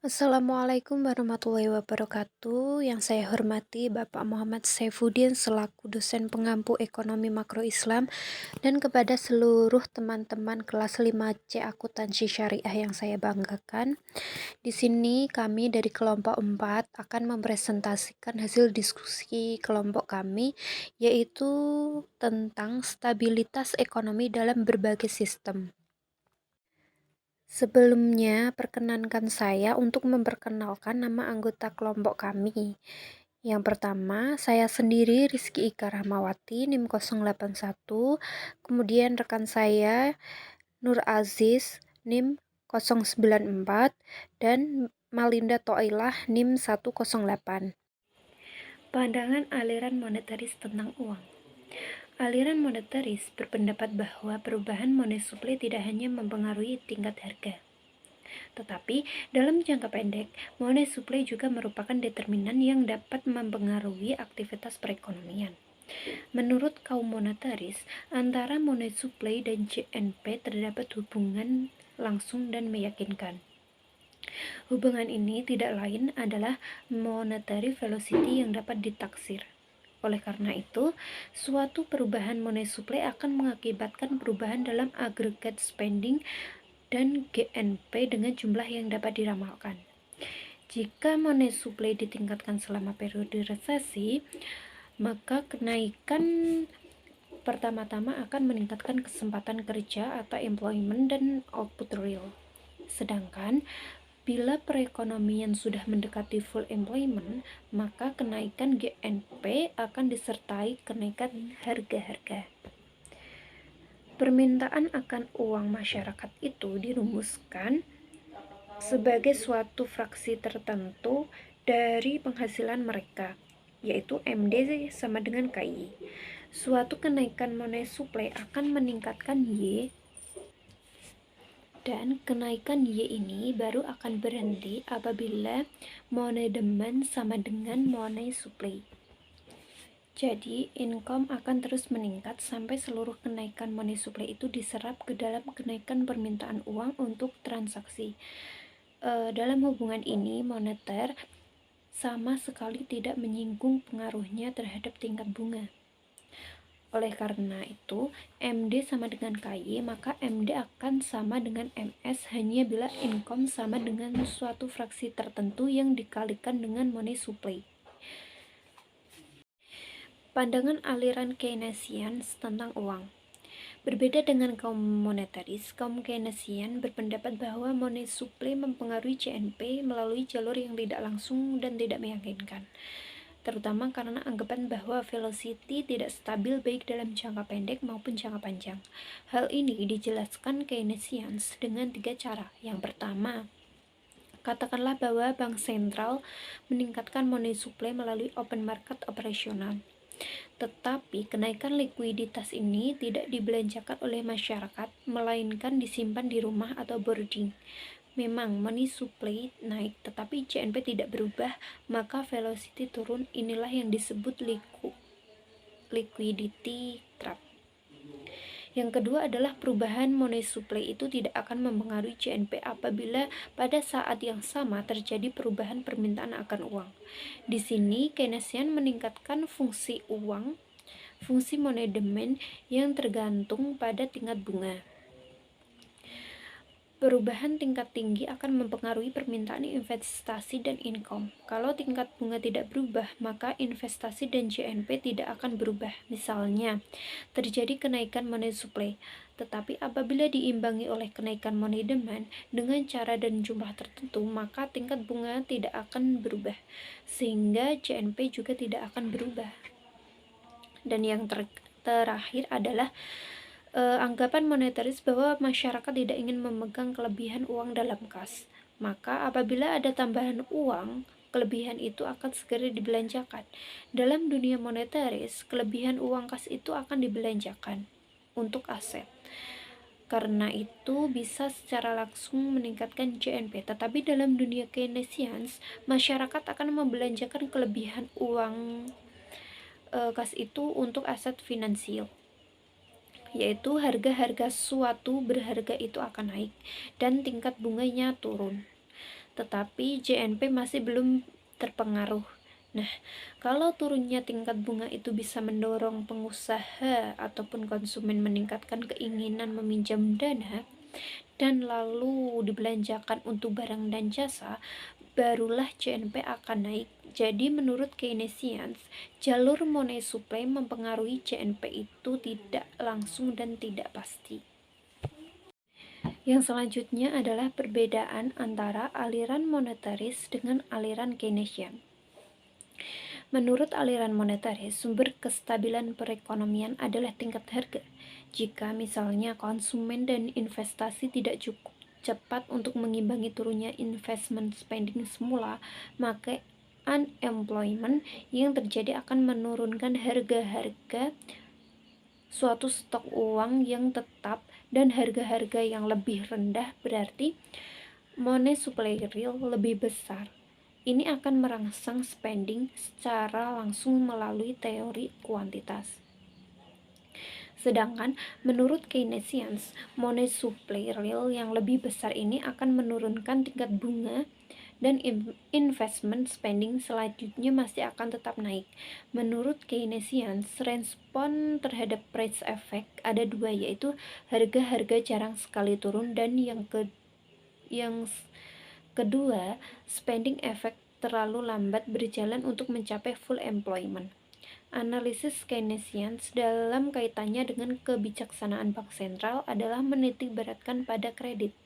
Assalamualaikum warahmatullahi wabarakatuh. Yang saya hormati Bapak Muhammad Saifuddin selaku dosen pengampu ekonomi makro Islam dan kepada seluruh teman-teman kelas 5C akuntansi syariah yang saya banggakan. Di sini kami dari kelompok 4 akan mempresentasikan hasil diskusi kelompok kami yaitu tentang stabilitas ekonomi dalam berbagai sistem. Sebelumnya, perkenankan saya untuk memperkenalkan nama anggota kelompok kami. Yang pertama, saya sendiri Rizky Ika Rahmawati, NIM 081. Kemudian rekan saya Nur Aziz, NIM 094. Dan Malinda Toilah, NIM 108. Pandangan aliran monetaris tentang uang. Aliran monetaris berpendapat bahwa perubahan money supply tidak hanya mempengaruhi tingkat harga, tetapi dalam jangka pendek, money supply juga merupakan determinan yang dapat mempengaruhi aktivitas perekonomian. Menurut kaum monetaris, antara money supply dan JNP terdapat hubungan langsung dan meyakinkan. Hubungan ini tidak lain adalah monetary velocity yang dapat ditaksir. Oleh karena itu, suatu perubahan money supply akan mengakibatkan perubahan dalam aggregate spending dan GNP dengan jumlah yang dapat diramalkan. Jika money supply ditingkatkan selama periode resesi, maka kenaikan pertama-tama akan meningkatkan kesempatan kerja atau employment dan output real. Sedangkan bila perekonomian sudah mendekati full employment, maka kenaikan GNP akan disertai kenaikan harga-harga. Permintaan akan uang masyarakat itu dirumuskan sebagai suatu fraksi tertentu dari penghasilan mereka, yaitu MD sama dengan KI. Suatu kenaikan money supply akan meningkatkan Y, dan kenaikan Y ini baru akan berhenti apabila money demand sama dengan money supply. Jadi, income akan terus meningkat sampai seluruh kenaikan money supply itu diserap ke dalam kenaikan permintaan uang untuk transaksi. Dalam hubungan ini, moneter sama sekali tidak menyinggung pengaruhnya terhadap tingkat bunga. Oleh karena itu, MD sama dengan KY, maka MD akan sama dengan MS hanya bila income sama dengan suatu fraksi tertentu yang dikalikan dengan money supply. Pandangan aliran Keynesian tentang uang. Berbeda dengan kaum monetaris, kaum Keynesian berpendapat bahwa money supply mempengaruhi JNP melalui jalur yang tidak langsung dan tidak meyakinkan, terutama karena anggapan bahwa velocity tidak stabil baik dalam jangka pendek maupun jangka panjang. Hal ini dijelaskan Keynesians dengan 3 cara. Yang pertama, katakanlah bahwa bank sentral meningkatkan money supply melalui open market operasional. Tetapi kenaikan likuiditas ini tidak dibelanjakan oleh masyarakat, melainkan disimpan di rumah atau boarding. Memang money supply naik, tetapi JNP tidak berubah, maka velocity turun. Inilah yang disebut liquidity trap. Yang kedua adalah perubahan money supply itu tidak akan mempengaruhi JNP apabila pada saat yang sama terjadi perubahan permintaan akan uang. Di sini Keynesian meningkatkan fungsi uang, fungsi money demand yang tergantung pada tingkat bunga. Perubahan tingkat tinggi akan mempengaruhi permintaan investasi dan income. Kalau tingkat bunga tidak berubah, maka investasi dan JNP tidak akan berubah. Misalnya, terjadi kenaikan money supply, tetapi apabila diimbangi oleh kenaikan money demand dengan cara dan jumlah tertentu, maka tingkat bunga tidak akan berubah, sehingga JNP juga tidak akan berubah. Dan yang terakhir adalah anggapan monetaris bahwa masyarakat tidak ingin memegang kelebihan uang dalam kas. Maka apabila ada tambahan uang, kelebihan itu akan segera dibelanjakan. Dalam dunia monetaris, kelebihan uang kas itu akan dibelanjakan untuk aset. Karena itu bisa secara langsung meningkatkan JNP. Tetapi dalam dunia Keynesians, masyarakat akan membelanjakan kelebihan uang kas itu untuk aset finansial, yaitu harga-harga suatu berharga itu akan naik dan tingkat bunganya turun. tetapi JNP masih belum terpengaruh. Nah, kalau turunnya tingkat bunga itu bisa mendorong pengusaha ataupun konsumen meningkatkan keinginan meminjam dana dan lalu dibelanjakan untuk barang dan jasa, barulah JNP akan naik. Jadi menurut Keynesians, jalur money supply mempengaruhi JNP itu tidak langsung dan tidak pasti. Yang selanjutnya adalah perbedaan antara aliran monetaris dengan aliran Keynesian. Menurut aliran monetaris, sumber kestabilan perekonomian adalah tingkat harga. Jika misalnya konsumen dan investasi tidak cukup cepat untuk mengimbangi turunnya investment spending semula, maka unemployment yang terjadi akan menurunkan harga-harga suatu stok uang yang tetap dan harga-harga yang lebih rendah, berarti money supply real lebih besar. Ini akan merangsang spending secara langsung melalui teori kuantitas. Sedangkan menurut Keynesians, money supply real yang lebih besar ini akan menurunkan tingkat bunga dan investment spending selanjutnya masih akan tetap naik. Menurut Keynesians, respon terhadap price effect ada dua, yaitu harga-harga jarang sekali turun dan yang kedua, spending effect terlalu lambat berjalan untuk mencapai full employment. Analisis Keynesians dalam kaitannya dengan kebijaksanaan bank sentral adalah menitik beratkan pada kredit.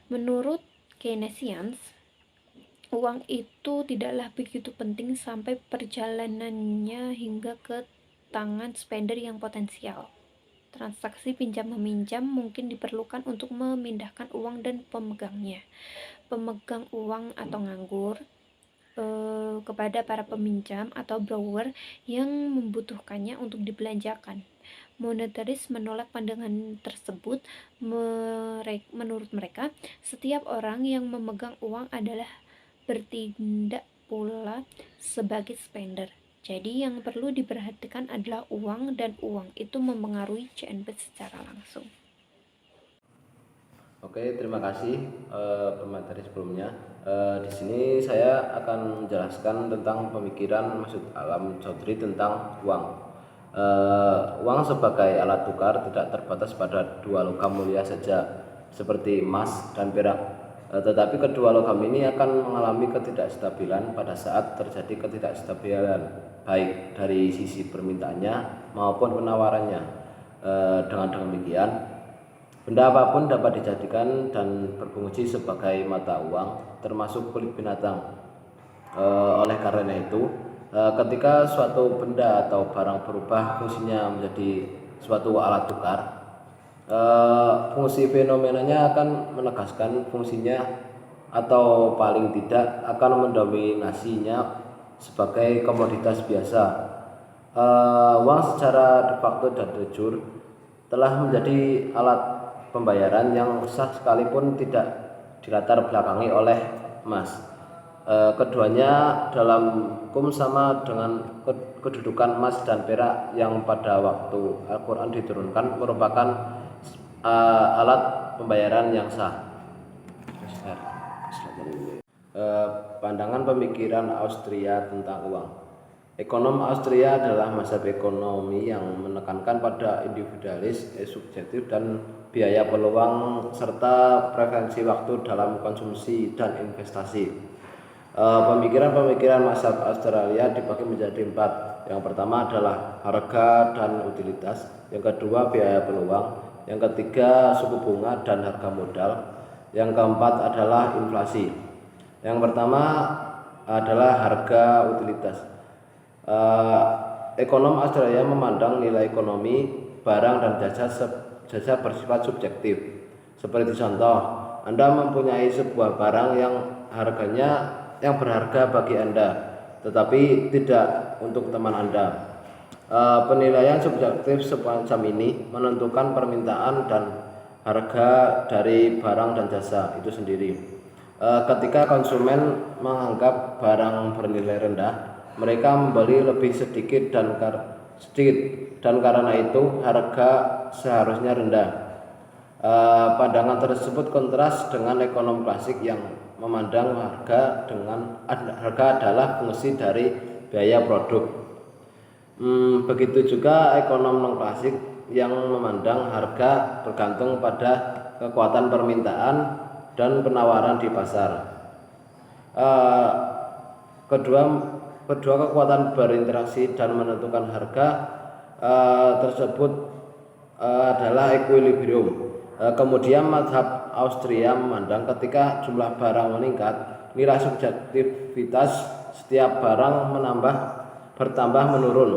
Menurut Keynesians, uang itu tidaklah begitu penting sampai perjalanannya hingga ke tangan spender yang potensial. Transaksi pinjam-meminjam mungkin diperlukan untuk memindahkan uang dan pemegangnya, pemegang uang atau nganggur, kepada para peminjam atau borrower yang membutuhkannya untuk dibelanjakan. Monetaris menolak pandangan tersebut. Menurut mereka, setiap orang yang memegang uang adalah bertindak pula sebagai spender. Jadi yang perlu diperhatikan adalah uang, dan uang itu mempengaruhi JNP secara langsung. Oke, terima kasih pemateri sebelumnya. Di sini saya akan menjelaskan tentang pemikiran Masud Alam Choudhury tentang uang. Uang sebagai alat tukar tidak terbatas pada dua logam mulia saja, seperti emas dan perak. Tetapi kedua logam ini akan mengalami ketidakstabilan pada saat terjadi ketidakstabilan baik dari sisi permintaannya maupun penawarannya. Dengan demikian, benda apapun dapat dijadikan dan berfungsi sebagai mata uang, termasuk kulit binatang. Oleh karena itu, ketika suatu benda atau barang berubah fungsinya menjadi suatu alat tukar, fungsi fenomenanya akan menegaskan fungsinya atau paling tidak akan mendominasinya sebagai komoditas biasa. Uang secara de facto dan de jure telah menjadi alat pembayaran yang sah sekalipun tidak dilatar belakangi oleh emas. Keduanya dalam hukum sama dengan kedudukan emas dan perak yang pada waktu Al-Quran diturunkan merupakan alat pembayaran yang sah. Pandangan pemikiran Austria tentang uang. Ekonom Austria adalah mazhab ekonomi yang menekankan pada individualis, subjektif, dan biaya peluang serta preferensi waktu dalam konsumsi dan investasi. Pemikiran-pemikiran mazhab Australia dibagi menjadi 4. Yang pertama adalah harga dan utilitas, yang kedua biaya peluang, yang ketiga suku bunga dan harga modal, yang keempat adalah inflasi. Yang pertama adalah harga utilitas. Ekonom Australia memandang nilai ekonomi barang dan jasa bersifat subjektif. Seperti contoh, Anda mempunyai sebuah barang yang berharga bagi Anda, tetapi tidak untuk teman Anda. Penilaian subjektif semacam ini menentukan permintaan dan harga dari barang dan jasa itu sendiri. Ketika konsumen menganggap barang bernilai rendah, mereka membeli lebih sedikit dan karena itu harga seharusnya rendah. Pandangan tersebut kontras dengan ekonom klasik yang memandang harga adalah fungsi dari biaya produk. Begitu juga ekonom non-klasik yang memandang harga bergantung pada kekuatan permintaan dan penawaran di pasar. Eh, kedua kedua kekuatan berinteraksi dan menentukan harga tersebut adalah equilibrium. Kemudian mazhab Austria memandang ketika jumlah barang meningkat, nilai subjektivitas setiap barang bertambah menurun.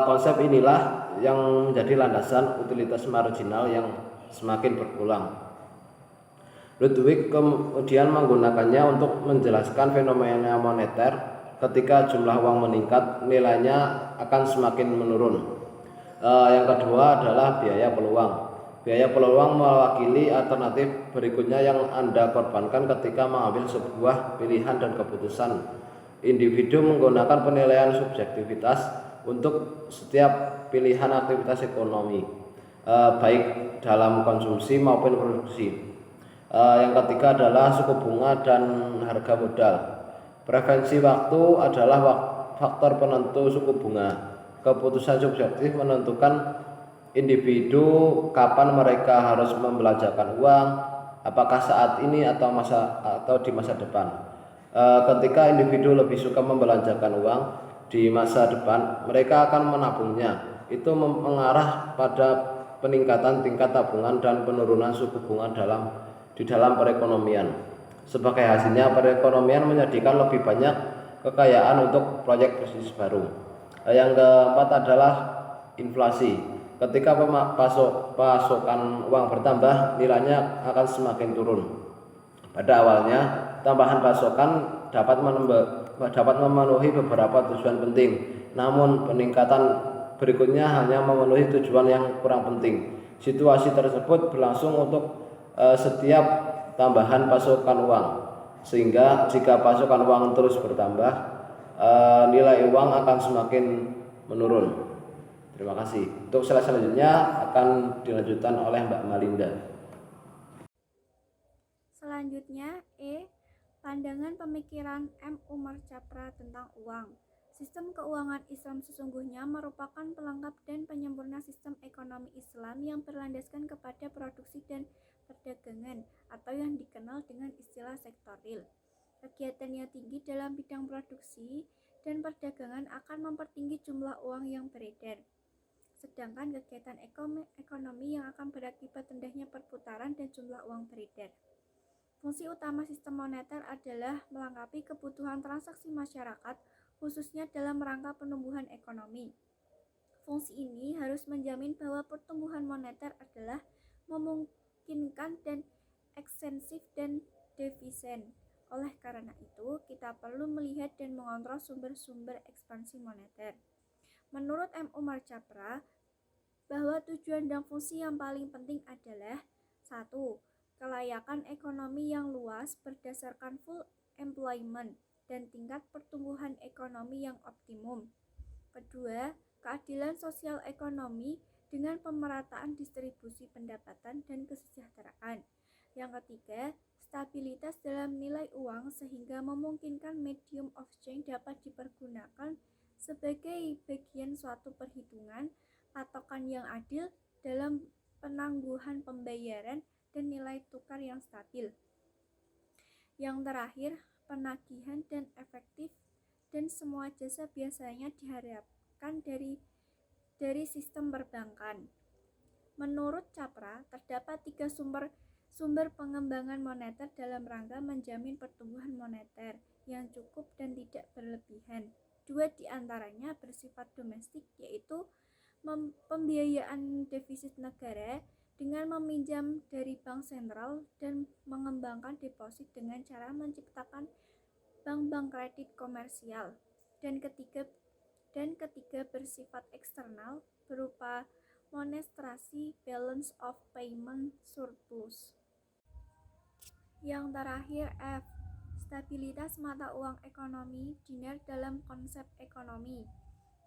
Konsep inilah yang menjadi landasan utilitas marginal yang semakin berkurang. Ludwig kemudian menggunakannya untuk menjelaskan fenomena moneter. Ketika jumlah uang meningkat, nilainya akan semakin menurun. Yang kedua adalah biaya peluang. Biaya peluang mewakili alternatif berikutnya yang Anda korbankan ketika mengambil sebuah pilihan dan keputusan. Individu menggunakan penilaian subjektivitas untuk setiap pilihan aktivitas ekonomi, baik dalam konsumsi maupun produksi. Yang ketiga adalah suku bunga dan harga modal. Preferensi waktu adalah faktor penentu suku bunga. Keputusan subjektif menentukan individu kapan mereka harus membelanjakan uang, apakah saat ini atau di masa depan. Ketika individu lebih suka membelanjakan uang di masa depan, mereka akan menabungnya. Itu mengarah pada peningkatan tingkat tabungan dan penurunan suku bunga di dalam perekonomian. Sebagai hasilnya, perekonomian menjadikan lebih banyak kekayaan untuk proyek bisnis baru. Yang keempat adalah inflasi. Ketika pasokan uang bertambah, nilainya akan semakin turun. Pada awalnya, tambahan pasokan dapat memenuhi beberapa tujuan penting, namun peningkatan berikutnya hanya memenuhi tujuan yang kurang penting. Situasi tersebut berlangsung untuk setiap tambahan pasokan uang, sehingga jika pasokan uang terus bertambah, nilai uang akan semakin menurun. Terima kasih. Untuk slide selanjutnya akan dilanjutkan oleh Mbak Malinda. Selanjutnya, pandangan pemikiran M. Umar Chapra tentang uang. Sistem keuangan Islam sesungguhnya merupakan pelengkap dan penyempurna sistem ekonomi Islam yang berlandaskan kepada produksi dan perdagangan, atau yang dikenal dengan istilah sektoril. Kegiatan yang tinggi dalam bidang produksi dan perdagangan akan mempertinggi jumlah uang yang beredar. Sedangkan kegiatan ekonomi yang akan berakibat rendahnya perputaran dan jumlah uang beredar. Fungsi utama sistem moneter adalah melengkapi kebutuhan transaksi masyarakat, khususnya dalam rangka penumbuhan ekonomi. Fungsi ini harus menjamin bahwa pertumbuhan moneter adalah memungkinkan dan ekstensif dan defisen. Oleh karena itu, kita perlu melihat dan mengontrol sumber-sumber ekspansi moneter. Menurut M. Umar Chapra, bahwa tujuan dan fungsi yang paling penting adalah 1. Kelayakan ekonomi yang luas berdasarkan full employment dan tingkat pertumbuhan ekonomi yang optimum. Kedua, keadilan sosial ekonomi dengan pemerataan distribusi pendapatan dan kesejahteraan. Yang ketiga, stabilitas dalam nilai uang sehingga memungkinkan medium of change dapat dipergunakan sebagai bagian suatu perhitungan patokan yang adil dalam penangguhan pembayaran dan nilai tukar yang stabil. Yang terakhir, penagihan dan efektif dan semua jasa biasanya diharapkan dari sistem perbankan. Menurut Chapra, terdapat 3 sumber pengembangan moneter dalam rangka menjamin pertumbuhan moneter yang cukup dan tidak berlebihan. 2 diantaranya bersifat domestik, yaitu pembiayaan defisit negara dengan meminjam dari bank sentral dan mengembangkan deposit dengan cara menciptakan bank-bank kredit komersial. Dan ketiga bersifat eksternal berupa monetisasi balance of payment surplus. Yang terakhir, F. Stabilitas mata uang ekonomi dinar dalam konsep ekonomi.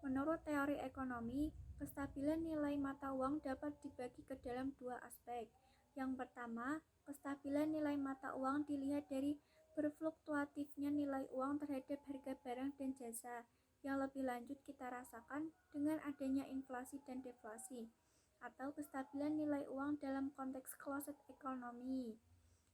Menurut teori ekonomi, Kestabilan nilai mata uang dapat dibagi ke dalam dua aspek. Yang pertama, kestabilan nilai mata uang dilihat dari berfluktuatifnya nilai uang terhadap harga barang dan jasa. Yang lebih lanjut kita rasakan dengan adanya inflasi dan deflasi, atau kestabilan nilai uang dalam konteks closed economy.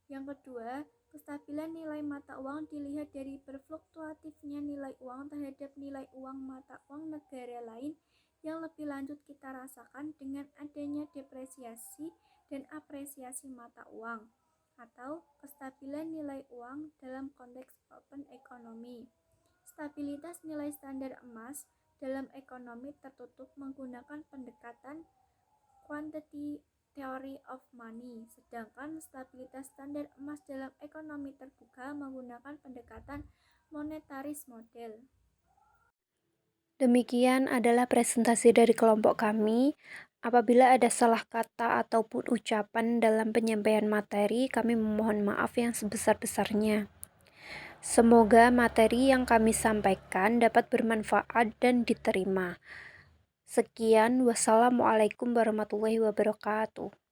Yang kedua, kestabilan nilai mata uang dilihat dari berfluktuatifnya nilai uang terhadap nilai uang mata uang negara lain. Yang lebih lanjut kita rasakan dengan adanya depresiasi dan apresiasi mata uang, atau kestabilan nilai uang dalam konteks open economy. Stabilitas nilai standar emas dalam ekonomi tertutup menggunakan pendekatan quantity theory of money, sedangkan stabilitas standar emas dalam ekonomi terbuka menggunakan pendekatan monetaris model. Demikian adalah presentasi dari kelompok kami. Apabila ada salah kata ataupun ucapan dalam penyampaian materi, kami memohon maaf yang sebesar-besarnya. Semoga materi yang kami sampaikan dapat bermanfaat dan diterima. Sekian, wassalamualaikum warahmatullahi wabarakatuh.